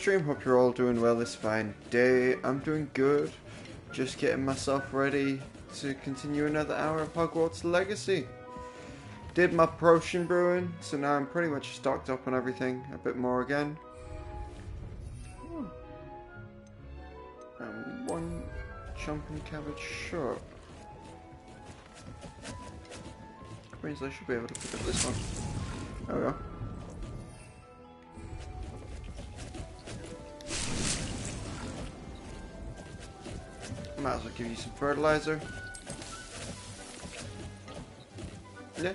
Stream, hope you're all doing well this fine day. I'm doing good. Just getting myself ready to continue another hour of Hogwarts Legacy. Did my potion brewing, so now I'm pretty much stocked up on everything. A bit more again. And one jumping cabbage short. Which means I should be able to pick up this one. There we go. Might as well give you some fertilizer. Yeah.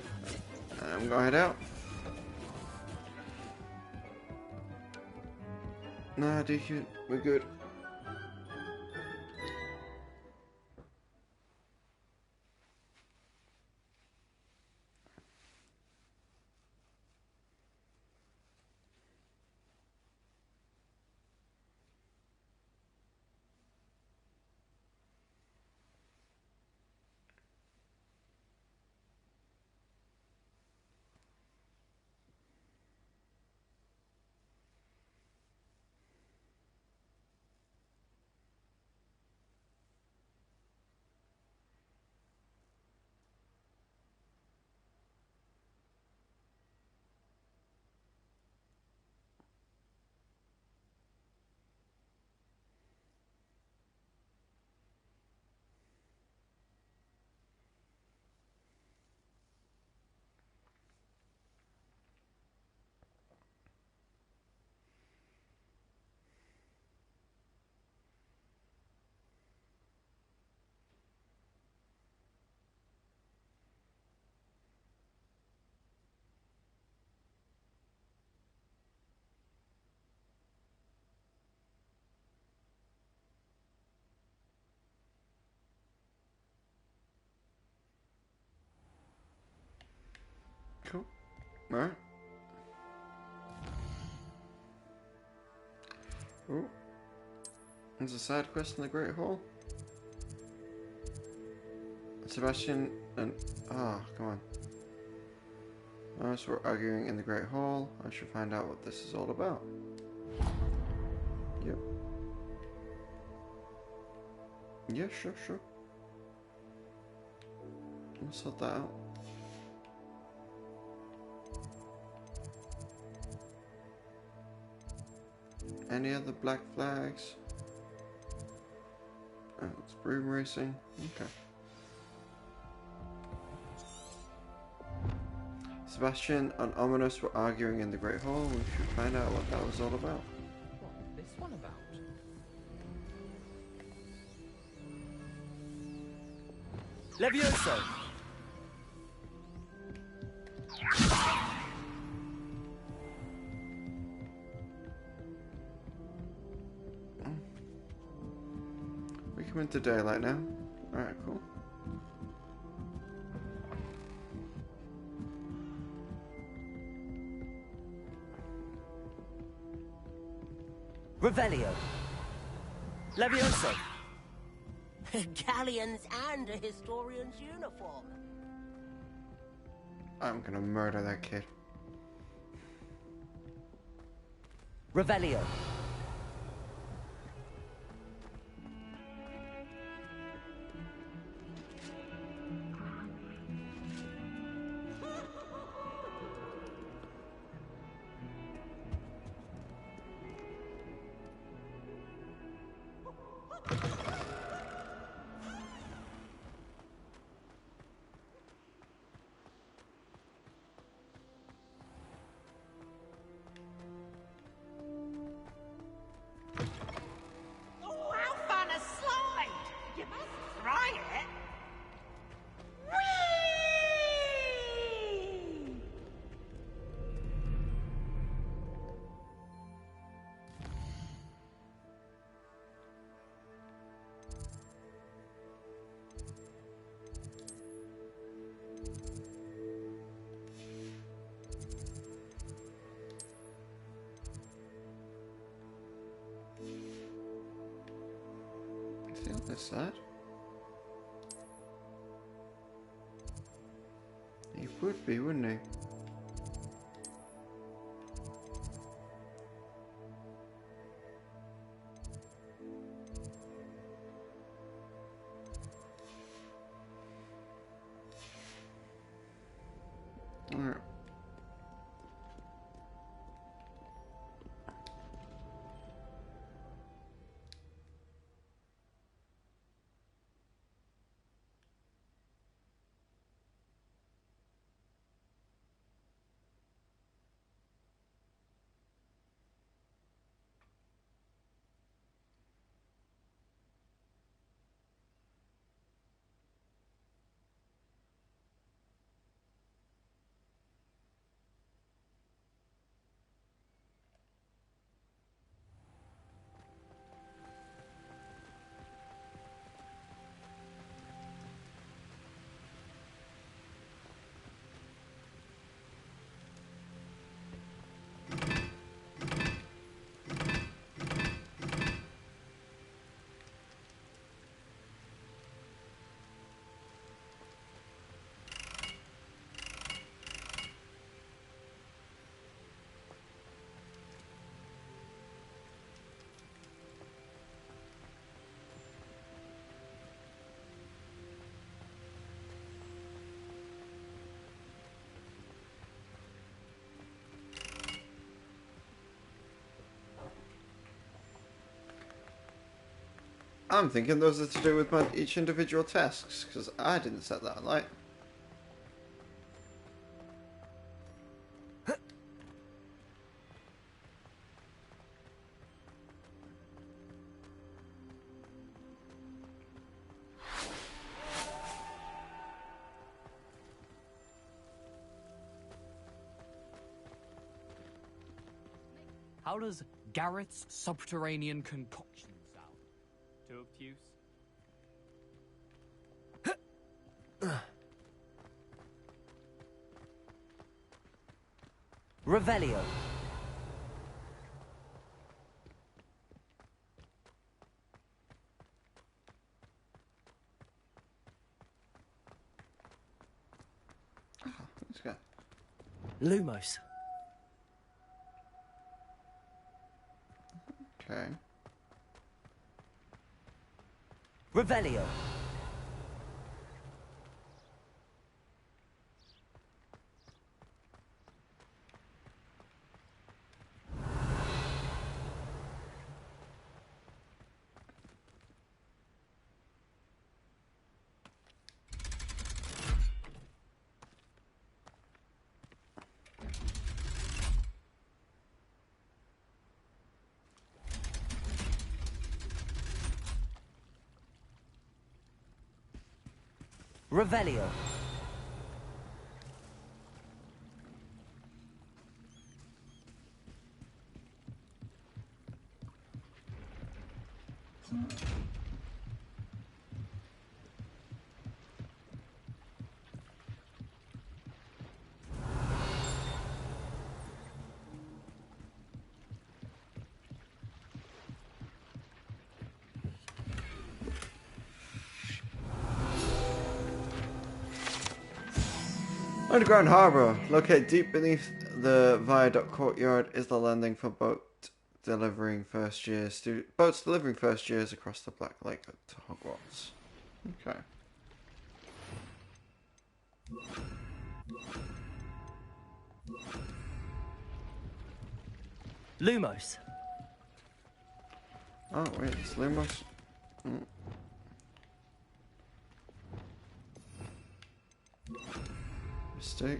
And I'm gonna head out. Nah, dude, we're good. Cool. Alright. Ooh. There's a side quest in the Great Hall. Sebastian and... Ah, oh, come on. So we're arguing in the Great Hall. I should find out what this is all about. Yep. Yeah, sure. We'll sort that out. Any other black flags? Oh, it's broom racing. Okay. Sebastian and Ominous were arguing in the Great Hall. We should find out what that was all about. What's this one about? Levioso! We come into daylight now. Alright, cool. Revelio. Levioso. Galleons and a historian's uniform. I'm gonna murder that kid. Revelio. What's that? He would be, wouldn't he? Alright. I'm thinking those are to do with each individual tasks, because I didn't set that light. How does Garrett's subterranean concoction sound? Too obtuse? Revelio. Let's go. Lumos. Okay. Revelio. Revelio. Underground harbour, located deep beneath the viaduct courtyard, is the landing for boats delivering first years across the Black Lake to Hogwarts. Okay. Lumos. Oh wait, it's Lumos. Mistake.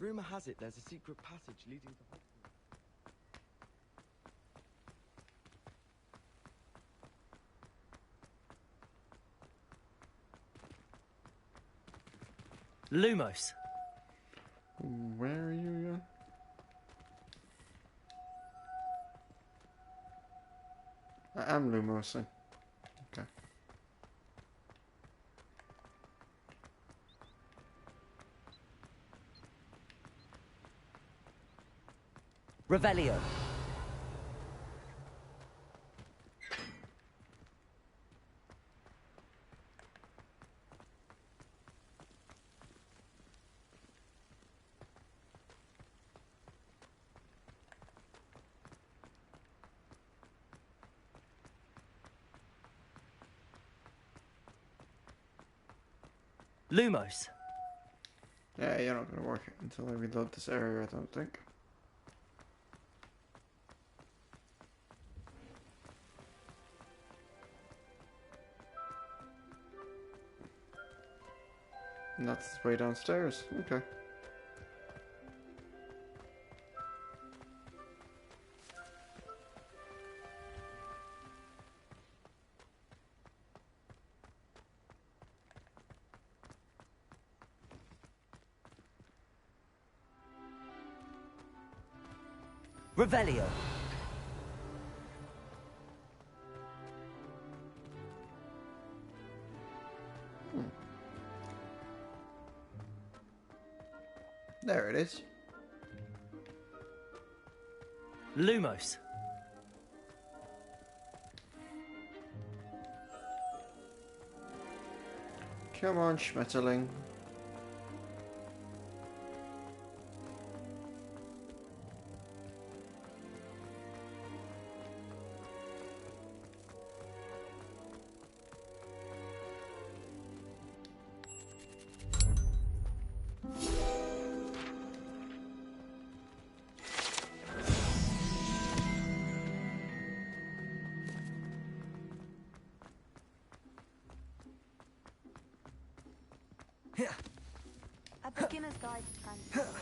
Rumor has it there's a secret passage leading to Hogwarts. Lumos. Where are you again? I am Lumosing. Okay. Revelio. Lumos. Yeah, you're not going to work until I reload this area, I don't think. And that's the way downstairs. Okay. Revelio. There it is. Lumos. Come on, Schmetterling. A beginner's guide to fantasy.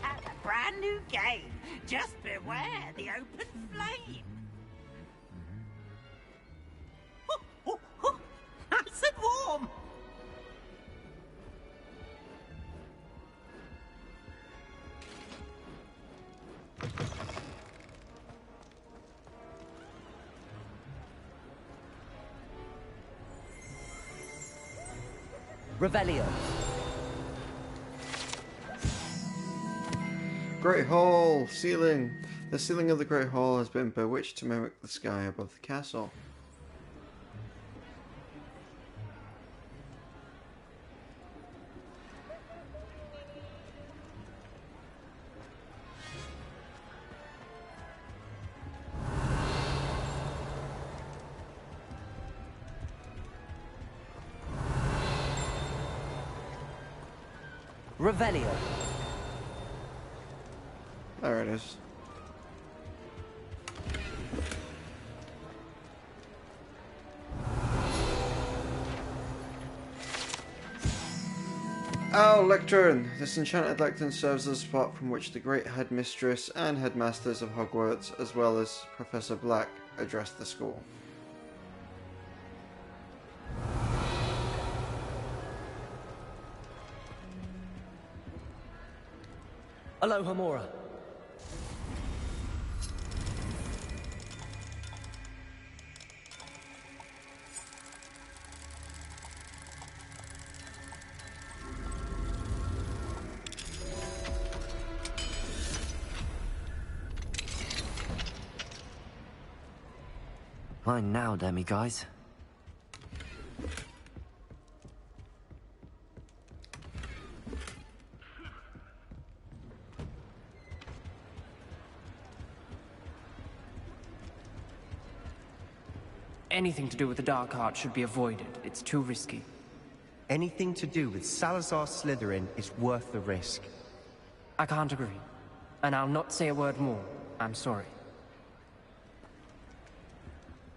At a brand new game. Just beware the open flame. Nice and warm. Revelio. Great Hall! Ceiling! The ceiling of the Great Hall has been bewitched to mimic the sky above the castle. Revelio. There it is. Oh, lectern! This enchanted lectern serves as a spot from which the great headmistress and headmasters of Hogwarts, as well as Professor Black, address the school. Aloha Mora. Fine now, demi guys. Anything to do with the dark arts should be avoided. It's too risky. Anything to do with Salazar Slytherin is worth the risk. I can't agree. And I'll not say a word more. I'm sorry.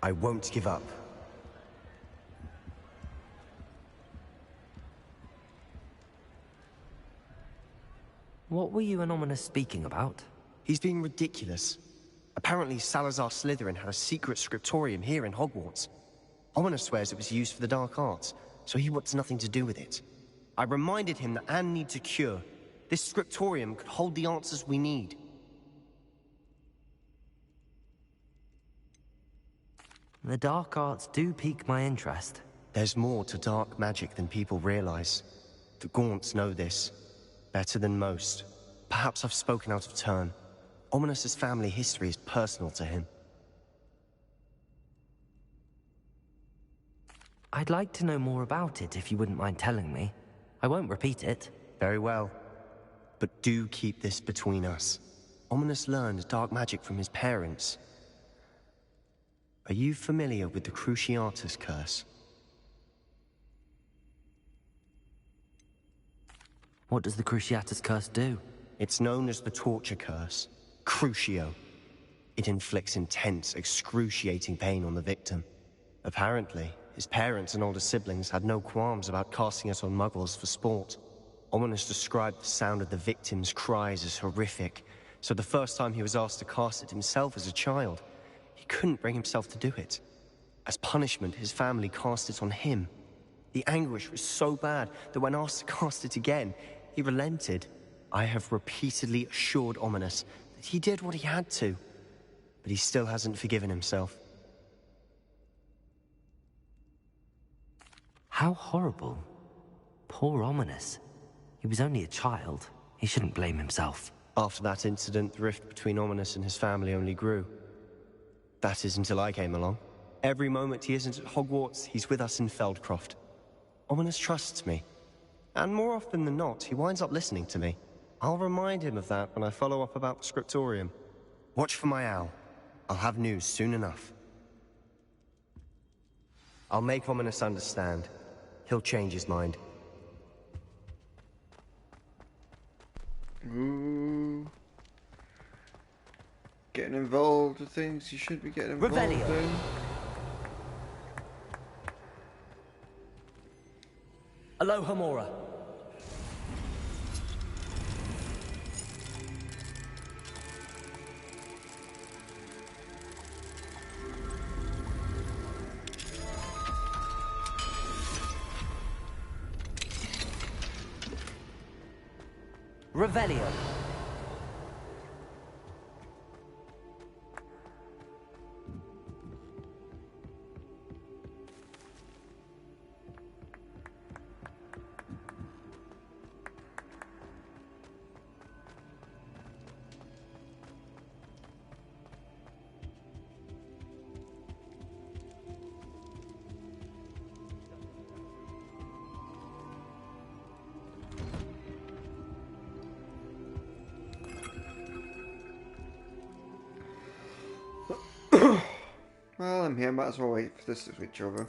I won't give up. What were you and Ominous speaking about? He's being ridiculous. Apparently Salazar Slytherin had a secret scriptorium here in Hogwarts. Ominous swears it was used for the dark arts, so he wants nothing to do with it. I reminded him that Anne needs a cure. This scriptorium could hold the answers we need. The dark arts do pique my interest. There's more to dark magic than people realize. The Gaunts know this. Better than most. Perhaps I've spoken out of turn. Ominous's family history is personal to him. I'd like to know more about it if you wouldn't mind telling me. I won't repeat it. Very well. But do keep this between us. Ominous learned dark magic from his parents. Are you familiar with the Cruciatus curse? What does the Cruciatus curse do? It's known as the torture curse. Crucio. It inflicts intense, excruciating pain on the victim. Apparently, his parents and older siblings had no qualms about casting it on muggles for sport. Ominous described the sound of the victim's cries as horrific, so the first time he was asked to cast it himself as a child, he couldn't bring himself to do it. As punishment, his family cast it on him. The anguish was so bad that when asked to cast it again, he relented. I have repeatedly assured Ominous that he did what he had to, but he still hasn't forgiven himself. How horrible. Poor Ominous. He was only a child. He shouldn't blame himself. After that incident, the rift between Ominous and his family only grew. That is until I came along. Every moment he isn't at Hogwarts, he's with us in Feldcroft. Ominous trusts me. And more often than not, he winds up listening to me. I'll remind him of that when I follow up about the scriptorium. Watch for my owl. I'll have news soon enough. I'll make Ominous understand. He'll change his mind. Ooh. Getting involved with things you should be getting involved Revelio. in. Aloha Mora. Revelio. Well, I'm here, might as well wait for this to switch over.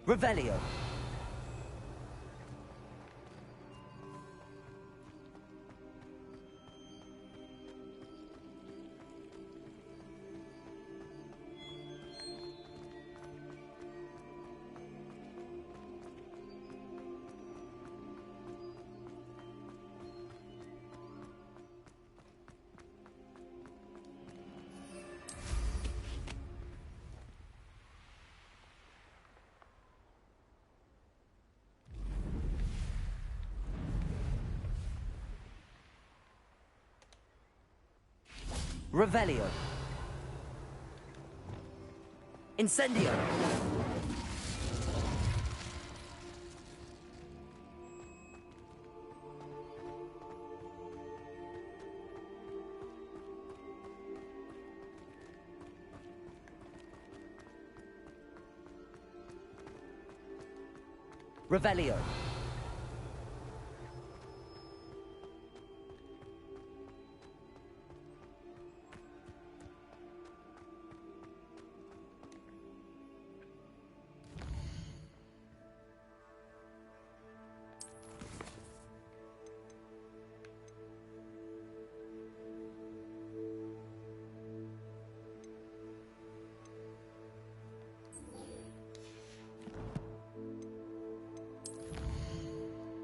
Revelio. Revelio. Incendio. Revelio.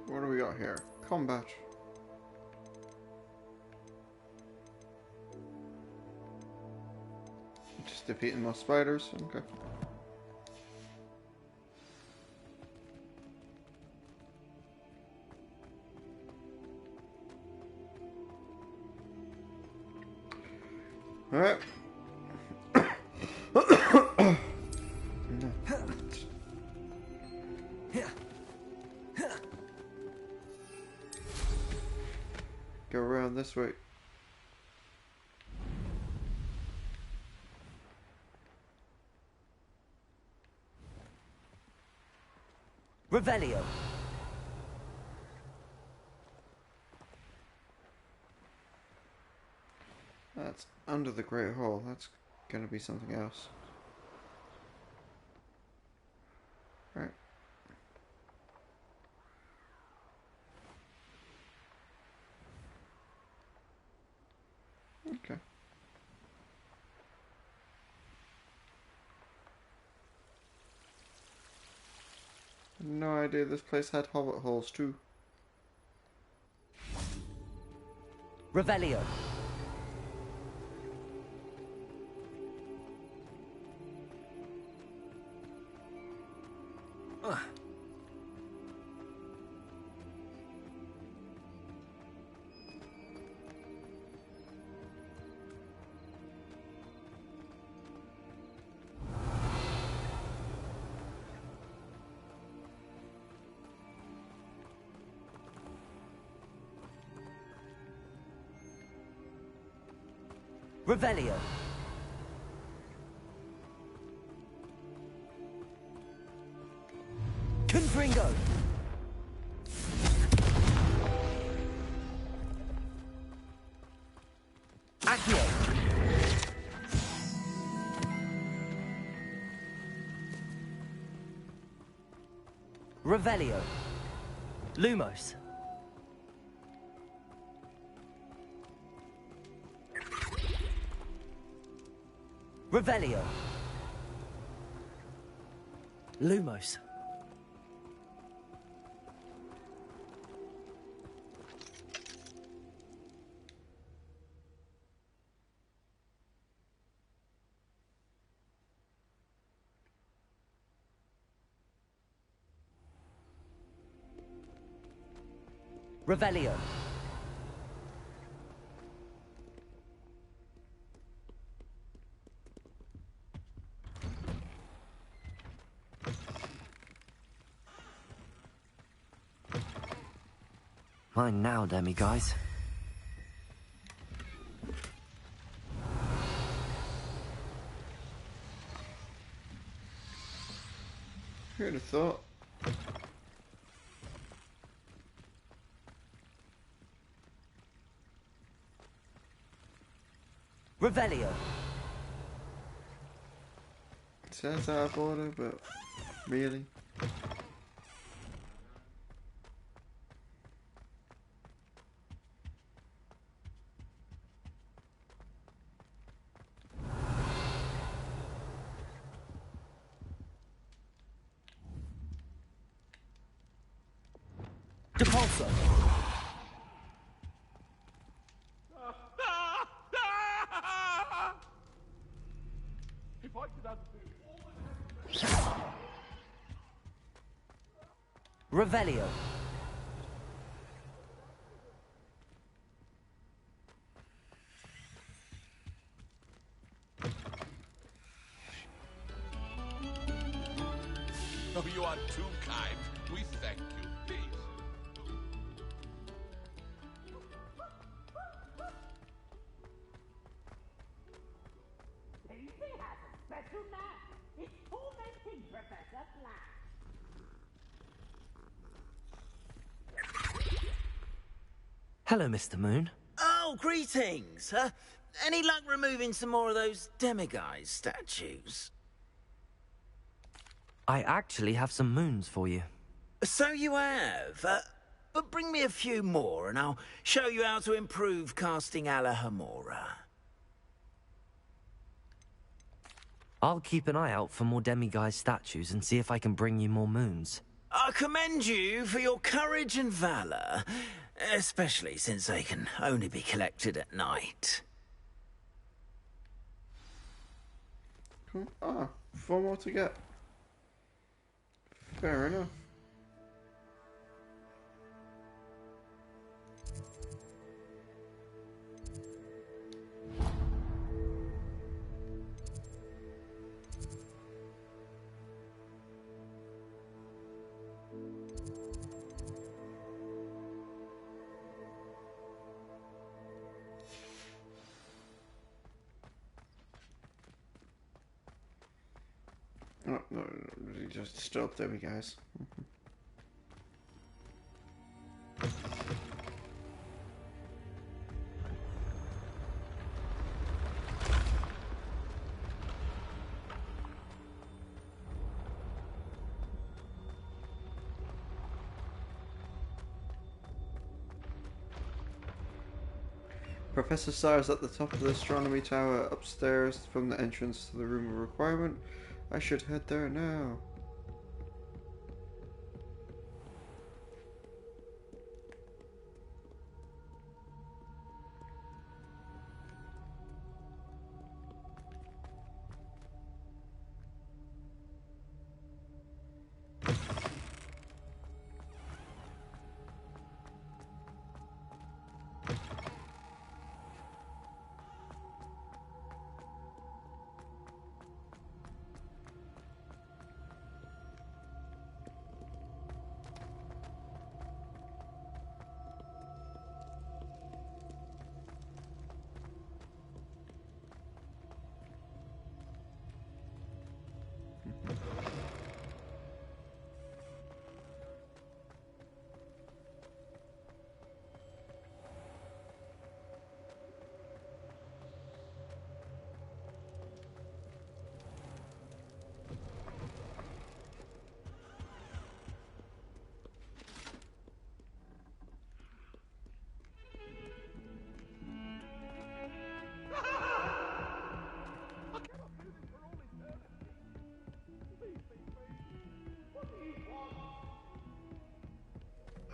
What do we got here? Combat. Just defeating more spiders. Okay. Alright. Go around this way. Revelio. That's under the Great Hall. That's gonna be something else. Right. Okay. No idea this place had hobbit holes too. Revelio. Revelio. Confringo. Accio. Revelio. Lumos. Revelio. Lumos. Revelio. Mine now, demiguise. Who'd have thought? Revelio. It says out of order, but really? Depulso! If I could undo Revelio. Oh, you are too kind. We thank you. Please. Daisy has a special knack. It's tormenting Professor Flack. Hello, Mr. Moon. Oh, greetings! Any luck removing some more of those demiguise statues? I actually have some moons for you. So you have. But bring me a few more and I'll show you how to improve casting Alahamora. I'll keep an eye out for more demiguise statues and see if I can bring you more moons. I commend you for your courage and valor, especially since they can only be collected at night. Ah, 4 more to get. Fair enough. Oh, no, just stop. There we go, guys. Professor Sar is at the top of the astronomy tower upstairs from the entrance to the room of requirement. I should head there now.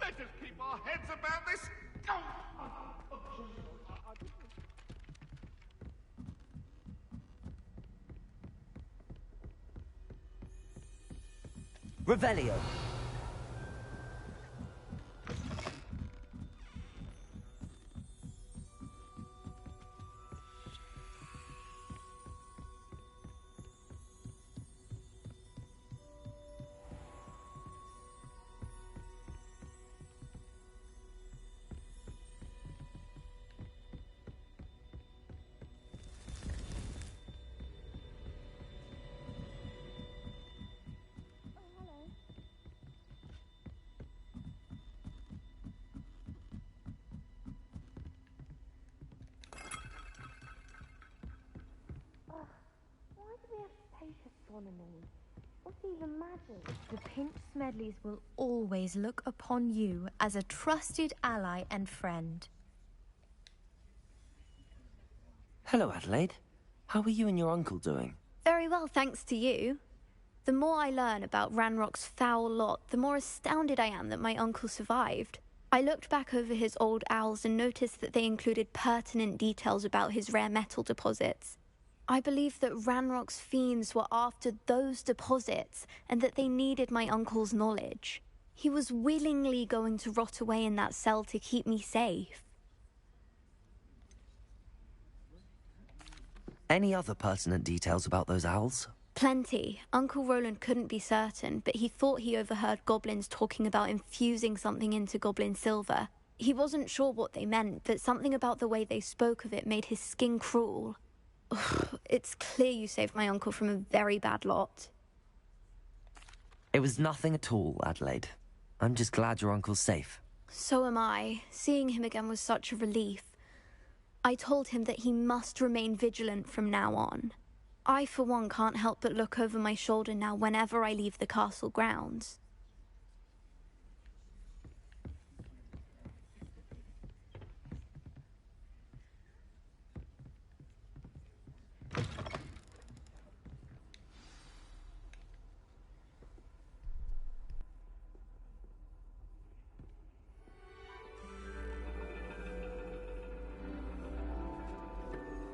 Let us keep our heads about this. Revelio. Why do we have to take astronomy? What even matters? The Pinch Smedleys will always look upon you as a trusted ally and friend. Hello, Adelaide. How are you and your uncle doing? Very well, thanks to you. The more I learn about Ranrock's foul lot, the more astounded I am that my uncle survived. I looked back over his old owls and noticed that they included pertinent details about his rare metal deposits. I believe that Ranrock's fiends were after those deposits and that they needed my uncle's knowledge. He was willingly going to rot away in that cell to keep me safe. Any other pertinent details about those owls? Plenty. Uncle Roland couldn't be certain, but he thought he overheard goblins talking about infusing something into goblin silver. He wasn't sure what they meant, but something about the way they spoke of it made his skin crawl. It's clear you saved my uncle from a very bad lot. It was nothing at all, Adelaide. I'm just glad your uncle's safe. So am I. Seeing him again was such a relief. I told him that he must remain vigilant from now on. I, for one, can't help but look over my shoulder now whenever I leave the castle grounds.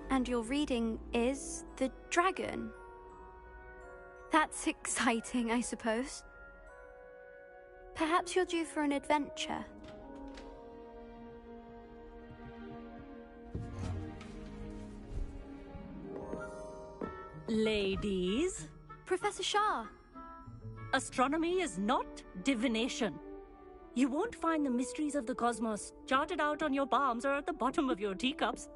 And your reading is The Dragon. That's exciting, I suppose. Perhaps you're due for an adventure. Ladies. Professor Shah. Astronomy is not divination. You won't find the mysteries of the cosmos charted out on your palms or at the bottom of your teacups.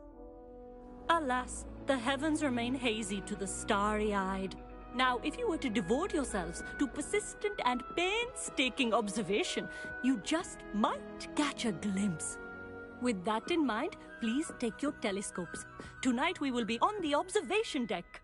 Alas, the heavens remain hazy to the starry-eyed. Now, if you were to devote yourselves to persistent and painstaking observation, you just might catch a glimpse. With that in mind, please take your telescopes. Tonight we will be on the observation deck.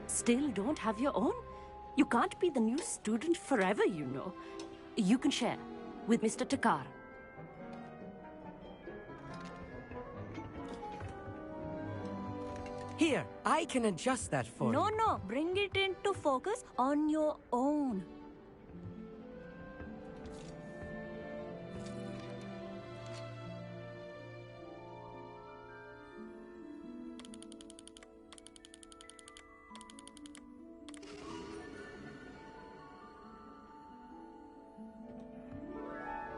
Still don't have your own? You can't be the new student forever, you know. You can share with Mr. Takar. Here, I can adjust that for you. No, bring it into focus on your own.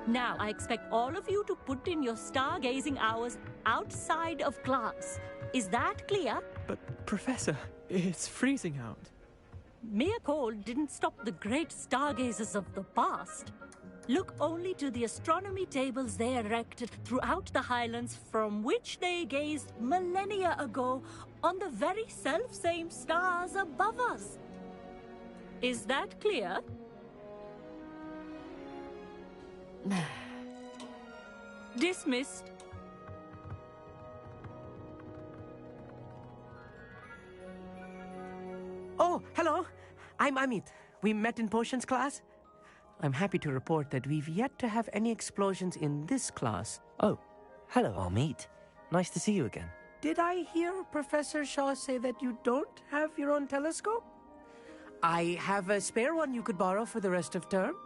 Now, I expect all of you to put in your stargazing hours outside of class. Is that clear? But, Professor, it's freezing out. Mere cold didn't stop the great stargazers of the past. Look only to the astronomy tables they erected throughout the Highlands from which they gazed millennia ago on the very self-same stars above us. Is that clear? Dismissed. Oh, hello. I'm Amit. We met in potions class. I'm happy to report that we've yet to have any explosions in this class. Oh, hello, Amit. Nice to see you again. Did I hear Professor Shaw say that you don't have your own telescope? I have a spare one you could borrow for the rest of term.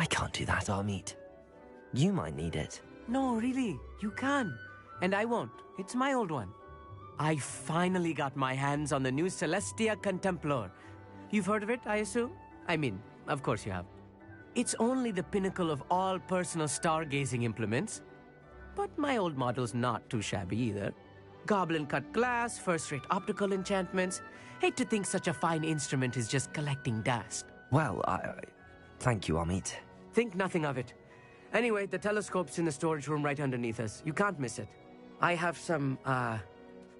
I can't do that, Amit. You might need it. No, really, you can. And I won't. It's my old one. I finally got my hands on the new Celestia Contemplar. You've heard of it, I assume? I mean, of course you have. It's only the pinnacle of all personal stargazing implements. But my old model's not too shabby either. Goblin-cut glass, first-rate optical enchantments. Hate to think such a fine instrument is just collecting dust. Well, thank you, Amit. Think nothing of it. Anyway, the telescope's in the storage room right underneath us. You can't miss it. I have some,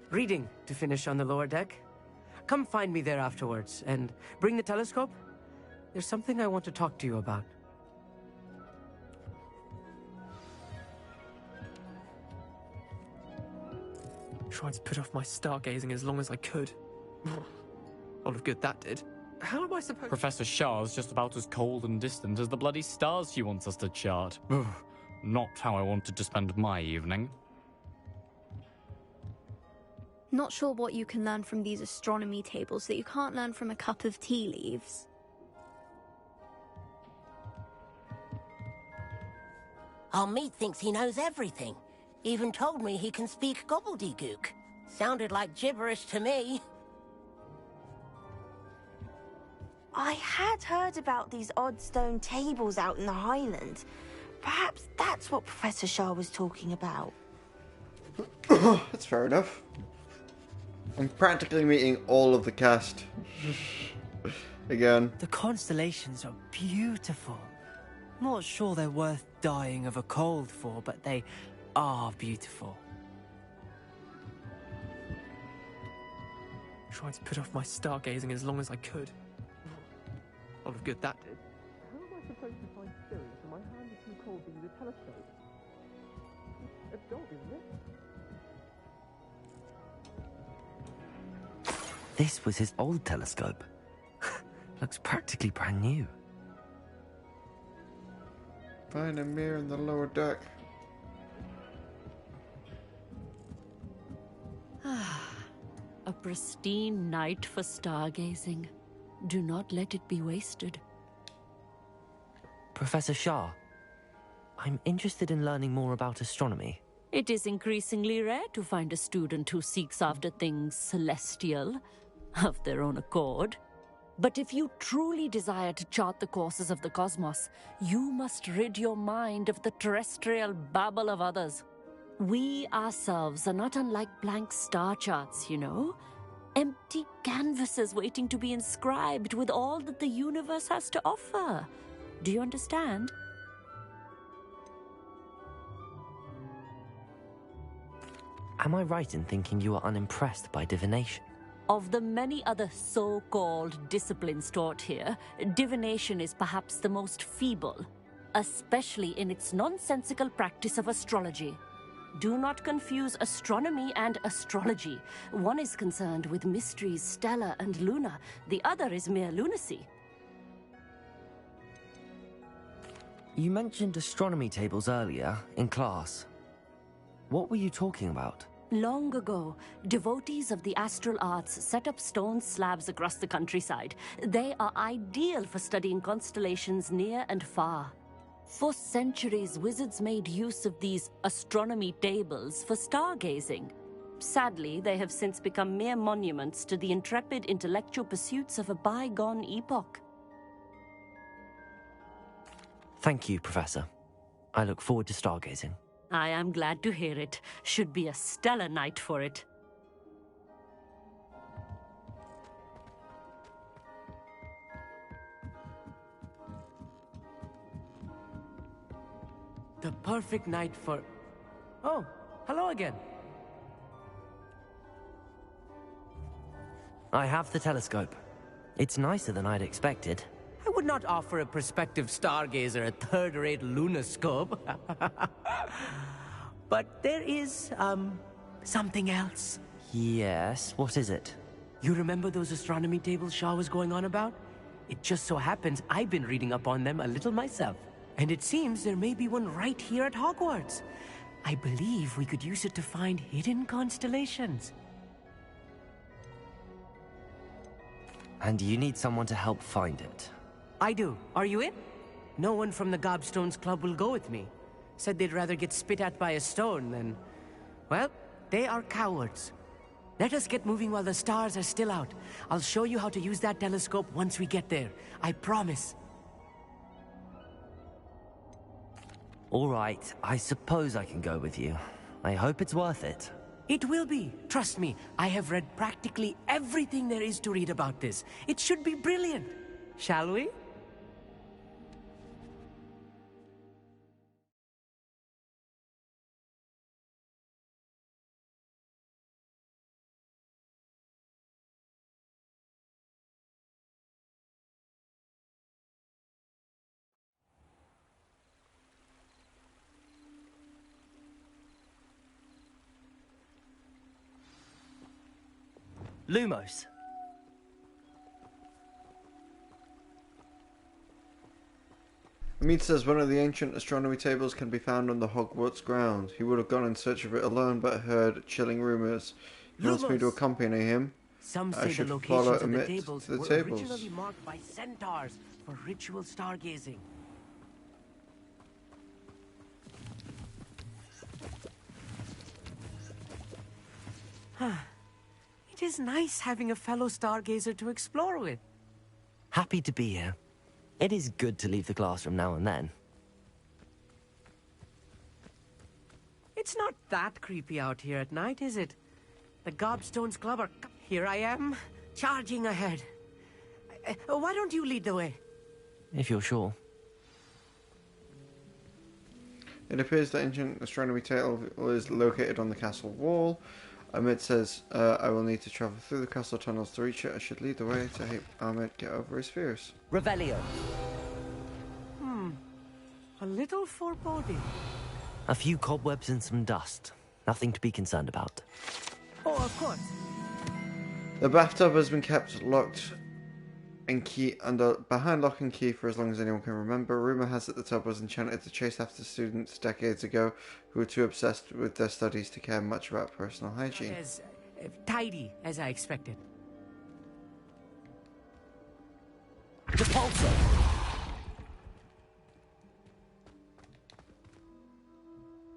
reading to finish on the lower deck. come find me there afterwards. And bring the telescope. There's something I want to talk to you about. Tried to put off my stargazing as long as I could. A lot of good that did. How am I supposed... Professor Shah's just about as cold and distant as the bloody stars she wants us to chart. Not how I wanted to spend my evening. Not sure what you can learn from these astronomy tables that you can't learn from a cup of tea leaves. Our meat thinks he knows everything. Even told me he can speak gobbledygook. Sounded like gibberish to me. I had heard about these odd stone tables out in the Highlands. Perhaps that's what Professor Shah was talking about. That's fair enough. I'm practically meeting all of the cast. Again. The constellations are beautiful. Not sure they're worth dying of a cold for, but they are beautiful. Tried to put off my stargazing as long as I could. A lot of good that did. How am I supposed to find Sirius when my hand is too cold to use a telescope? It's gold, isn't it? This was his old telescope. Looks practically brand new. Find a mirror in the lower deck. A pristine night for stargazing. Do not let it be wasted. Professor Shah, I'm interested in learning more about astronomy. It is increasingly rare to find a student who seeks after things celestial, of their own accord. But if you truly desire to chart the courses of the cosmos, you must rid your mind of the terrestrial babble of others. We ourselves are not unlike blank star charts, you know? Empty canvases waiting to be inscribed with all that the universe has to offer. Do you understand? Am I right in thinking you are unimpressed by divination? Of the many other so-called disciplines taught here, divination is perhaps the most feeble, especially in its nonsensical practice of astrology. Do not confuse astronomy and astrology. One is concerned with mysteries stellar and lunar. The other is mere lunacy. You mentioned astronomy tables earlier, in class. What were you talking about? Long ago, devotees of the astral arts set up stone slabs across the countryside. They are ideal for studying constellations near and far. For centuries, wizards made use of these astronomy tables for stargazing. Sadly, they have since become mere monuments to the intrepid intellectual pursuits of a bygone epoch. Thank you, Professor. I look forward to stargazing. I am glad to hear it. Should be a stellar night for it. The perfect night for... Oh, hello again. I have the telescope. It's nicer than I'd expected. I would not offer a prospective stargazer a third-rate lunoscope. But there is, something else. Yes, what is it? You remember those astronomy tables Shaw was going on about? It just so happens I've been reading up on them a little myself. And it seems there may be one right here at Hogwarts. I believe we could use it to find hidden constellations. And you need someone to help find it. I do. Are you in? No one from the Gobstones Club will go with me. Said they'd rather get spit at by a stone than... Well, they are cowards. Let us get moving while the stars are still out. I'll show you how to use that telescope once we get there. I promise. All right, I suppose I can go with you. I hope it's worth it. It will be. Trust me, I have read practically everything there is to read about this. It should be brilliant. Shall we? Lumos. Amit says one of the ancient astronomy tables can be found on the Hogwarts ground. He would have gone in search of it alone, but heard chilling rumours. He wants me to Lumos. accompany him. Some I say the should locations follow of the Amit tables to the were tables. originally marked by centaurs for ritual stargazing. It is nice having a fellow stargazer to explore with. Happy to be here. It is good to leave the classroom now and then. It's not that creepy out here at night, is it? The Gobstones Club are... Here I am, charging ahead. Why don't you lead the way? If you're sure. It appears the ancient astronomy table is located on the castle wall. Amit says, I will need to travel through the castle tunnels to reach it. I should lead the way to help Amit get over his fears. Revelio. A little foreboding. A few cobwebs and some dust. Nothing to be concerned about. Oh, of course. The bathtub has been kept locked and behind lock and key for as long as anyone can remember. Rumour has it the tub was enchanted to chase after students decades ago who were too obsessed with their studies to care much about personal hygiene. As tidy as I expected. Repulsor.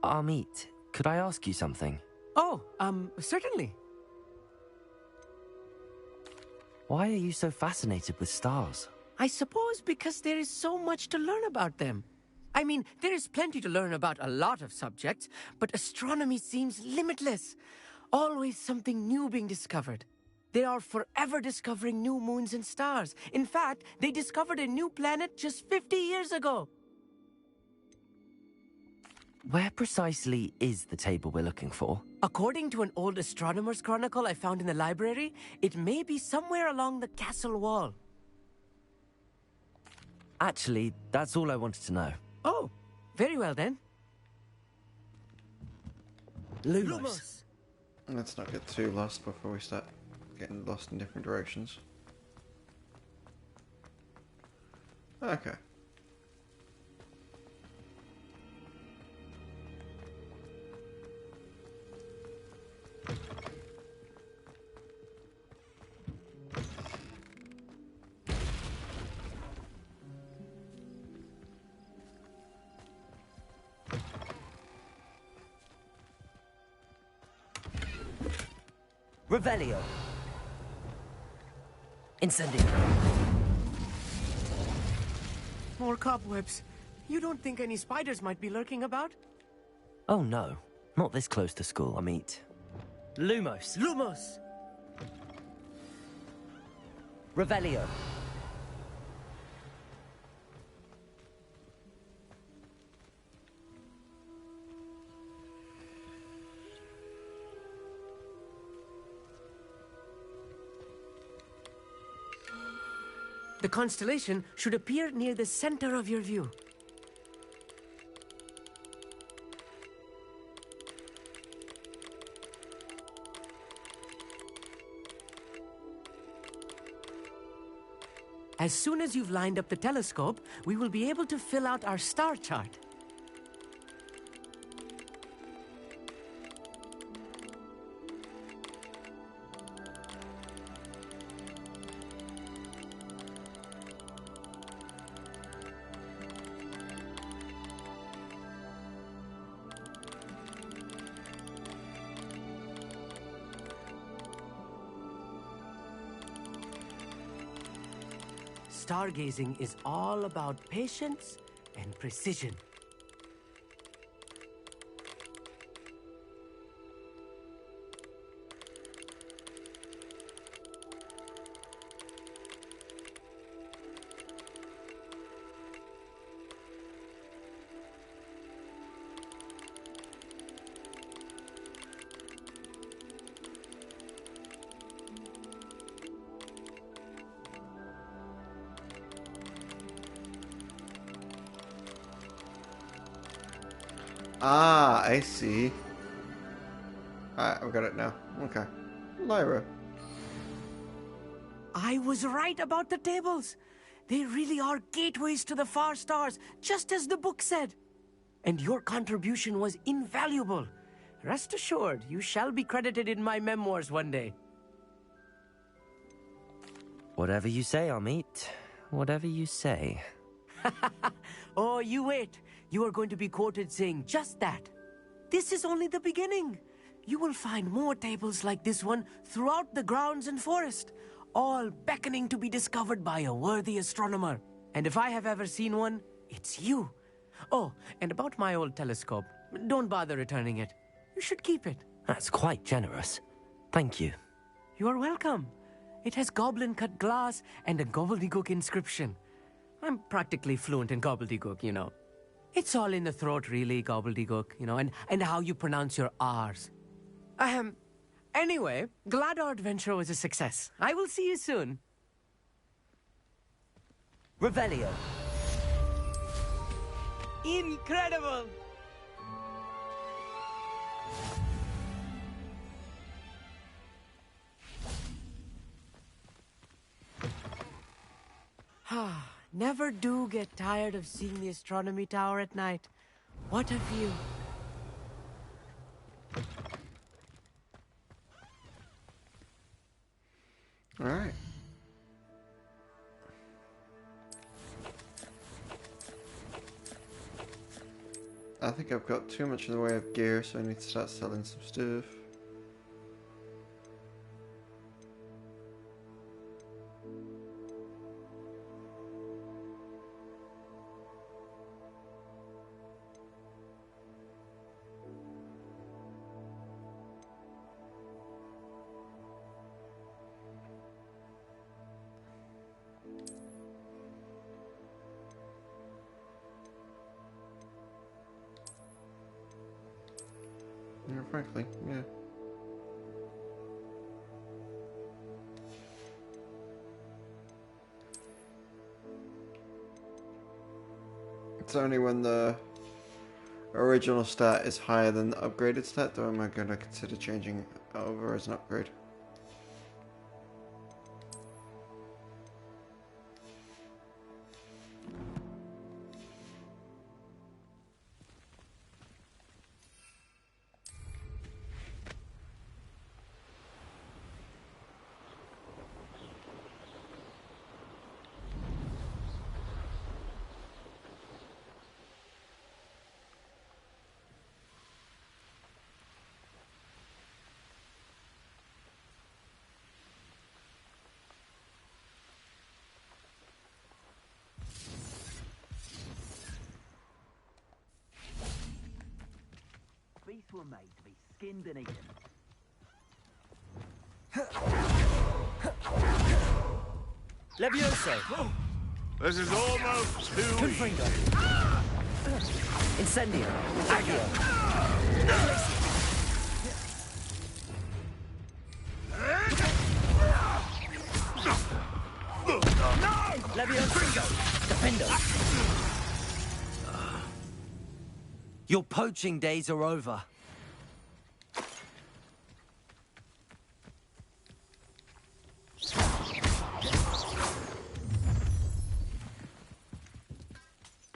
Amit, could I ask you something? Oh, certainly. Why are you so fascinated with stars? I suppose because there is so much to learn about them. I mean, there is plenty to learn about a lot of subjects, but astronomy seems limitless. Always something new being discovered. They are forever discovering new moons and stars. In fact, they discovered a new planet just 50 years ago. Where precisely is the table we're looking for? According to an old astronomer's chronicle I found in the library, it may be somewhere along the castle wall. Actually, that's all I wanted to know. Oh, very well then. Lumos. Let's not get too lost before we start getting lost in different directions. Okay. Revelio. Incendio. More cobwebs. You don't think any spiders might be lurking about? Oh no, not this close to school, Amit. Lumos. Lumos! Revelio. The constellation should appear near the center of your view. As soon as you've lined up the telescope, we will be able to fill out our star chart. Stargazing is all about patience and precision. Ah, I see. Alright, I've got it now. Okay. Lyra. I was right about the tables. They really are gateways to the far stars, just as the book said. And your contribution was invaluable. Rest assured, you shall be credited in my memoirs one day. Whatever you say, Amit. Whatever you say. Oh, you wait. You are going to be quoted saying just that. This is only the beginning. You will find more tables like this one throughout the grounds and forest, all beckoning to be discovered by a worthy astronomer. And if I have ever seen one, it's you. Oh, and about my old telescope, don't bother returning it. You should keep it. That's quite generous. Thank you. You are welcome. It has goblin-cut glass and a gobbledygook inscription. I'm practically fluent in gobbledygook, you know. It's all in the throat, really, gobbledygook, you know, and how you pronounce your R's. Anyway, glad our adventure was a success. I will see you soon. Revelio. Incredible! Never do get tired of seeing the astronomy tower at night. What a view. All right. I think I've got too much in the way of gear, so I need to start selling some stuff. Yeah, frankly, yeah. It's only when the original stat is higher than the upgraded stat that am I going to consider changing over as an upgrade. Beasts were made to be skinned and eaten. Levioso. This is almost too Confringo. Incendio. Agio. Levioso. Defendo. Your poaching days are over.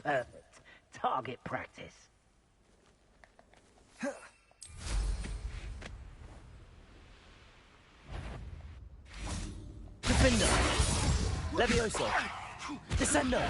Perfect. Target practice. Defender. Levioso. Descendo.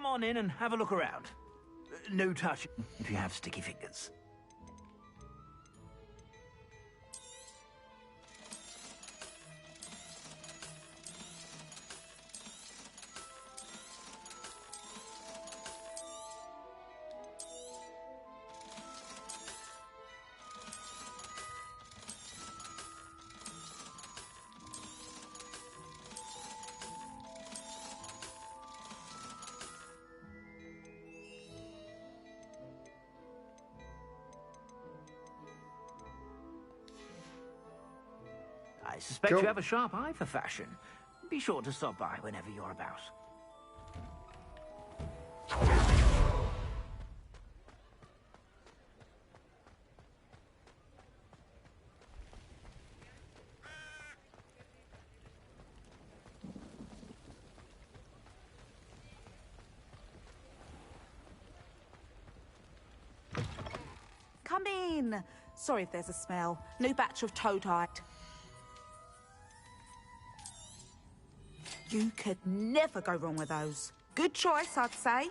come on in and have a look around. No touch if you have sticky fingers. I suspect you have a sharp eye for fashion. Be sure to stop by whenever you're about. Come in. Sorry if there's a smell. New batch of toad-hide. You could never go wrong with those. Good choice, I'd say.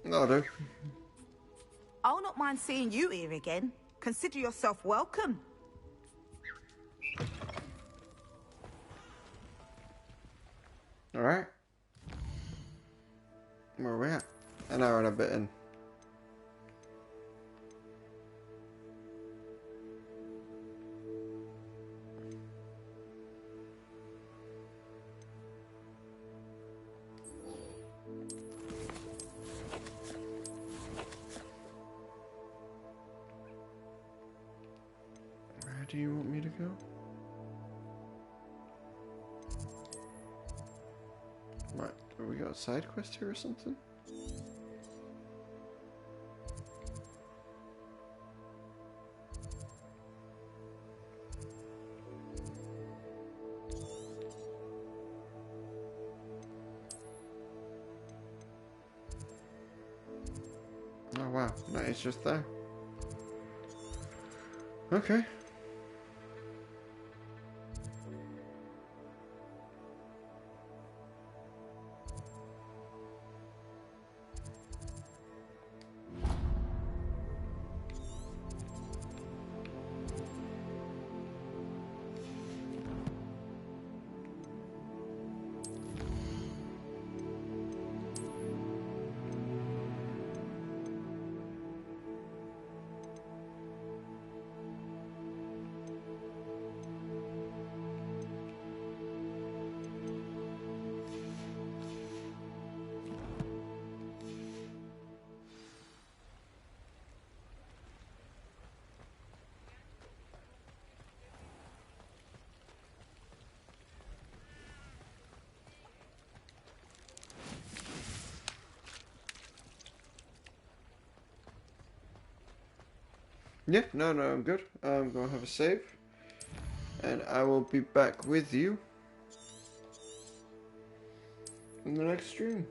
That'll do. I'll not mind seeing you here again. Consider yourself welcome. Alright. Where are we at? An hour and a bit in. Where do you want me to go? Right, have we got a side quest here or something? Oh wow, no, it's just there. Okay. Yeah, no, I'm good. I'm gonna have a save. And I will be back with you in the next stream.